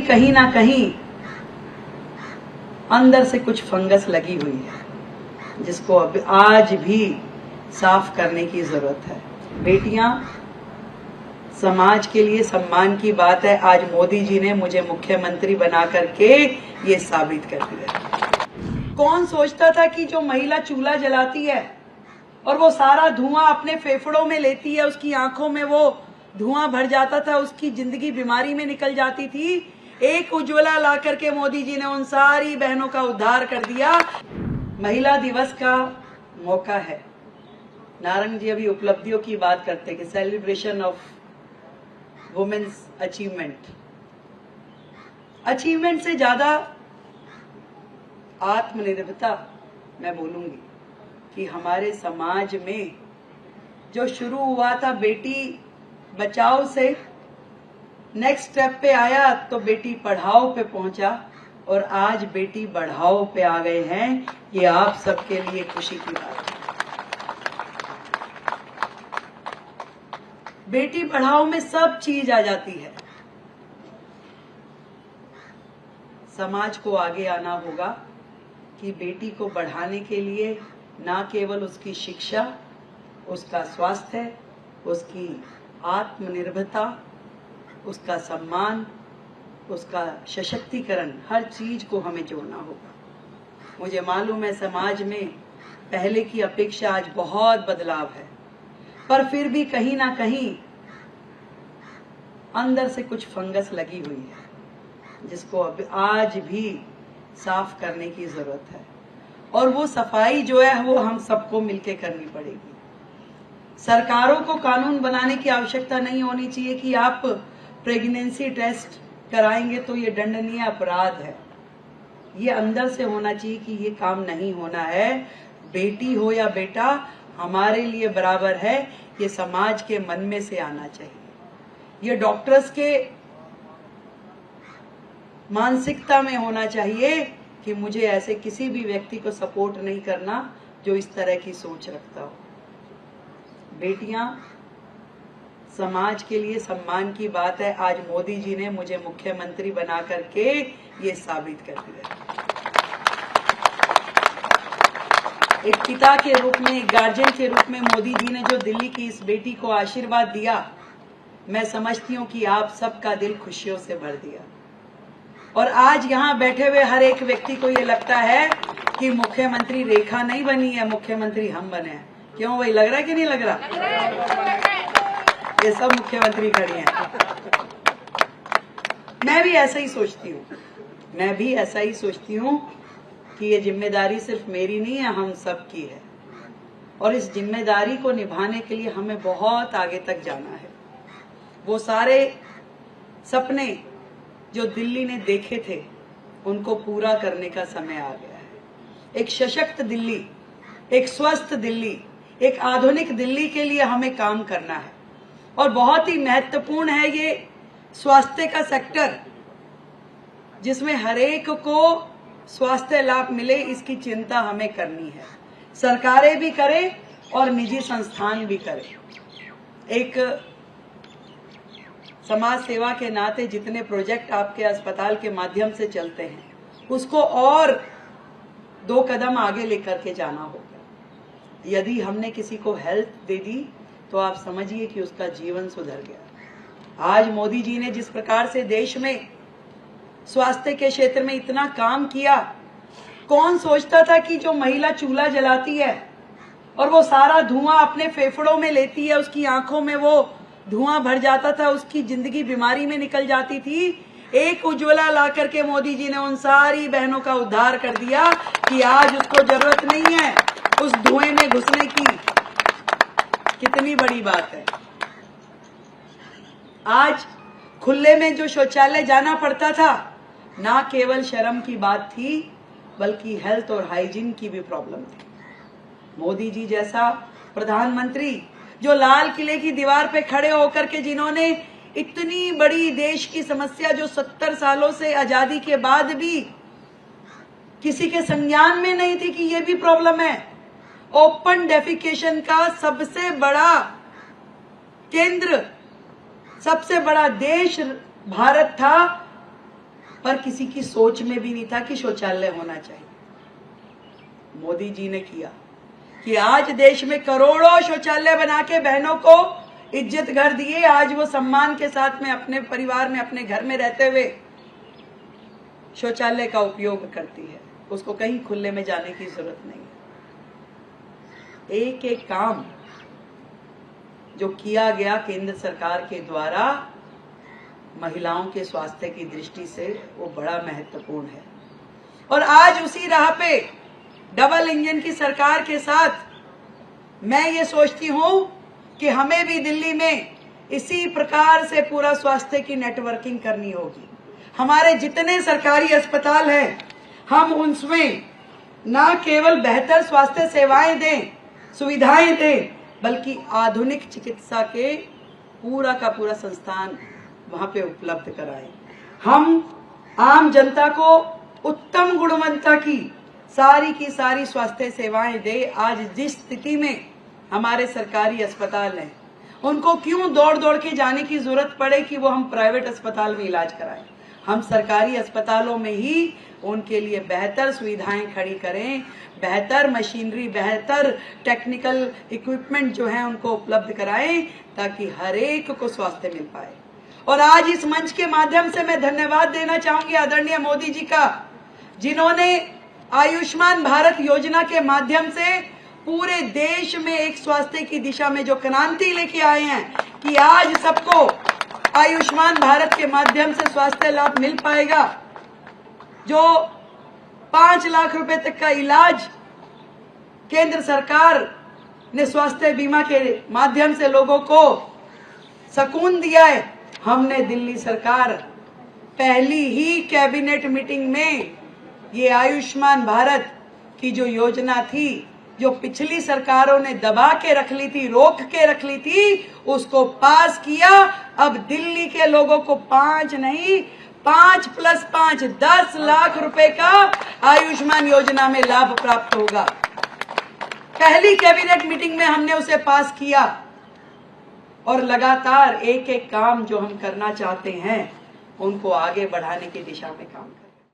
कहीं ना कहीं अंदर से कुछ फंगस लगी हुई है, जिसको अब आज भी साफ करने की जरूरत है। बेटियां, समाज के लिए सम्मान की बात है। आज मोदी जी ने मुझे मुख्यमंत्री बना करके ये साबित कर दिया। कौन सोचता था कि जो महिला चूल्हा जलाती है और वो सारा धुआं अपने फेफड़ों में लेती है, उसकी आंखों में वो धुआं भर जाता था, उसकी जिंदगी बीमारी में निकल जाती थी। एक उज्ज्वला ला करके मोदी जी ने उन सारी बहनों का उद्धार कर दिया। महिला दिवस का मौका है। नारंग जी अभी उपलब्धियों की बात करते हैं कि सेलिब्रेशन ऑफ वुमेन्स अचीवमेंट से ज्यादा आत्मनिर्भरता मैं बोलूंगी कि हमारे समाज में जो शुरू हुआ था बेटी बचाओ से, नेक्स्ट स्टेप पे आया तो बेटी पढ़ाओ पे पहुंचा और आज बेटी बढ़ाओ पे आ गए हैं। ये आप सबके लिए खुशी की बात है। बेटी पढ़ाओ में सब चीज आ जाती है। समाज को आगे आना होगा कि बेटी को बढ़ाने के लिए ना केवल उसकी शिक्षा, उसका स्वास्थ्य, उसकी आत्मनिर्भरता, उसका सम्मान, उसका सशक्तिकरण, हर चीज को हमें जोड़ना होगा। मुझे मालूम है समाज में पहले की अपेक्षा आज बहुत बदलाव है, पर फिर भी कहीं ना कहीं अंदर से कुछ फंगस लगी हुई है, जिसको अब आज भी साफ करने की जरूरत है। और वो सफाई जो है वो हम सबको मिलकर करनी पड़ेगी। सरकारों को कानून बनाने की आवश्यकता नहीं होनी चाहिए कि आप प्रेगनेंसी टेस्ट कराएंगे तो ये दंडनीय अपराध है। ये अंदर से होना चाहिए कि ये काम नहीं होना है। बेटी हो या बेटा हमारे लिए बराबर है, ये समाज के मन में से आना चाहिए। ये डॉक्टर्स के मानसिकता में होना चाहिए कि मुझे ऐसे किसी भी व्यक्ति को सपोर्ट नहीं करना जो इस तरह की सोच रखता हो। बेटियां, समाज के लिए सम्मान की बात है। आज मोदी जी ने मुझे मुख्यमंत्री बना करके ये साबित कर दिया। एक पिता के रूप में, एक गार्जियन के रूप में मोदी जी ने जो दिल्ली की इस बेटी को आशीर्वाद दिया, मैं समझती हूँ कि आप सबका दिल खुशियों से भर दिया। और आज यहाँ बैठे हुए हर एक व्यक्ति को ये लगता है कि मुख्यमंत्री रेखा नहीं बनी है, मुख्यमंत्री हम बने हैं। क्यों, वही लग रहा है कि नहीं लग रहा? ये सब मुख्यमंत्री खड़ी हैं। मैं भी ऐसा ही सोचती हूँ कि ये जिम्मेदारी सिर्फ मेरी नहीं है, हम सब की है। और इस जिम्मेदारी को निभाने के लिए हमें बहुत आगे तक जाना है। वो सारे सपने जो दिल्ली ने देखे थे, उनको पूरा करने का समय आ गया है। एक सशक्त दिल्ली, एक स्वस्थ दिल्ली, एक आधुनिक दिल्ली के लिए हमें काम करना है। और बहुत ही महत्वपूर्ण है ये स्वास्थ्य का सेक्टर, जिसमें हर एक को स्वास्थ्य लाभ मिले, इसकी चिंता हमें करनी है। सरकारें भी करें और निजी संस्थान भी करें। एक समाज सेवा के नाते जितने प्रोजेक्ट आपके अस्पताल के माध्यम से चलते हैं, उसको और 2 कदम आगे लेकर के जाना होगा। यदि हमने किसी को हेल्प दे दी तो आप समझिए कि उसका जीवन सुधर गया। आज मोदी जी ने जिस प्रकार से देश में स्वास्थ्य के क्षेत्र में इतना काम किया, कौन सोचता था कि जो महिला चूल्हा जलाती है और वो सारा धुआं अपने फेफड़ों में लेती है, उसकी आंखों में वो धुआं भर जाता था, उसकी जिंदगी बीमारी में निकल जाती थी। एक उज्ज्वला ला करके मोदी जी ने उन सारी बहनों का उद्धार कर दिया कि आज उसको जरूरत नहीं है उस धुएं में घुसने की। कितनी बड़ी बात है। आज खुले में जो शौचालय जाना पड़ता था, ना केवल शर्म की बात थी, बल्कि हेल्थ और हाइजीन की भी प्रॉब्लम थी। मोदी जी जैसा प्रधानमंत्री, जो लाल किले की दीवार पे खड़े होकर के जिन्होंने इतनी बड़ी देश की समस्या जो 70 सालों से आजादी के बाद भी किसी के संज्ञान में नहीं थी कि ये भी प्रॉब्लम है, ओपन डेफिकेशन का सबसे बड़ा केंद्र, सबसे बड़ा देश भारत था, पर किसी की सोच में भी नहीं था कि शौचालय होना चाहिए। मोदी जी ने किया कि आज देश में करोड़ों शौचालय बना के बहनों को इज्जत घर दिए। आज वो सम्मान के साथ में अपने परिवार में, अपने घर में रहते हुए शौचालय का उपयोग करती है। उसको कहीं खुले में जाने की जरूरत नहीं है। एक एक काम जो किया गया केंद्र सरकार के द्वारा महिलाओं के स्वास्थ्य की दृष्टि से, वो बड़ा महत्वपूर्ण है। और आज उसी राह पे डबल इंजन की सरकार के साथ मैं ये सोचती हूं कि हमें भी दिल्ली में इसी प्रकार से पूरा स्वास्थ्य की नेटवर्किंग करनी होगी। हमारे जितने सरकारी अस्पताल हैं, हम उनमें ना केवल बेहतर स्वास्थ्य सेवाएं दें, सुविधाएं दें, बल्कि आधुनिक चिकित्सा के पूरा का पूरा संस्थान वहां पे उपलब्ध कराएं। हम आम जनता को उत्तम गुणवत्ता की सारी स्वास्थ्य सेवाएं दे। आज जिस स्थिति में हमारे सरकारी अस्पताल हैं, उनको क्यों दौड़ दौड़ के जाने की जरूरत पड़े कि वो हम प्राइवेट अस्पताल में इलाज कराएं। हम सरकारी अस्पतालों में ही उनके लिए बेहतर सुविधाएं खड़ी करें, बेहतर मशीनरी, बेहतर टेक्निकल इक्विपमेंट जो है उनको उपलब्ध कराएं, ताकि हर एक को स्वास्थ्य मिल पाए। और आज इस मंच के माध्यम से मैं धन्यवाद देना चाहूंगी आदरणीय मोदी जी का, जिन्होंने आयुष्मान भारत योजना के माध्यम से पूरे देश में एक स्वास्थ्य की दिशा में जो क्रांति लेके आए हैं कि आज सबको आयुष्मान भारत के माध्यम से स्वास्थ्य लाभ मिल पाएगा। जो 5 लाख रुपए तक का इलाज केंद्र सरकार ने स्वास्थ्य बीमा के माध्यम से लोगों को सुकून दिया है। हमने दिल्ली सरकार पहली ही कैबिनेट मीटिंग में ये आयुष्मान भारत की जो योजना थी, जो पिछली सरकारों ने दबा के रख ली थी, रोक के रख ली थी, उसको पास किया। अब दिल्ली के लोगों को 5 नहीं, 5 + 5 10 लाख रुपए का आयुष्मान योजना में लाभ प्राप्त होगा। पहली कैबिनेट मीटिंग में हमने उसे पास किया और लगातार एक एक काम जो हम करना चाहते हैं उनको आगे बढ़ाने की दिशा में काम कर